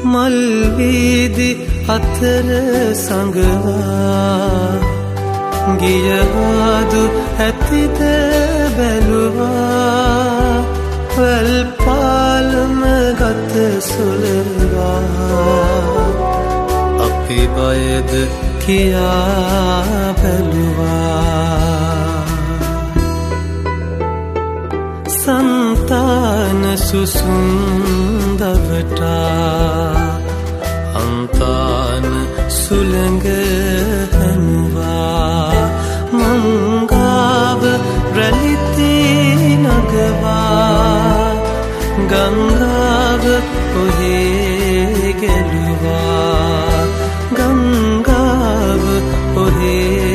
මල්වීදි අතර සඟවා ගියහාදු ඇතිද බැලුවා වල් පාලම ගත සොලවා අපි බයද කියා බැලුවා සන්තාන සුසුම් දවටා අන්තාන සුළඟ හැමුවා මංගාව රැලිති නගවා ගංගාව ඔහේ ගැලුවා ගංගාව ඔහේ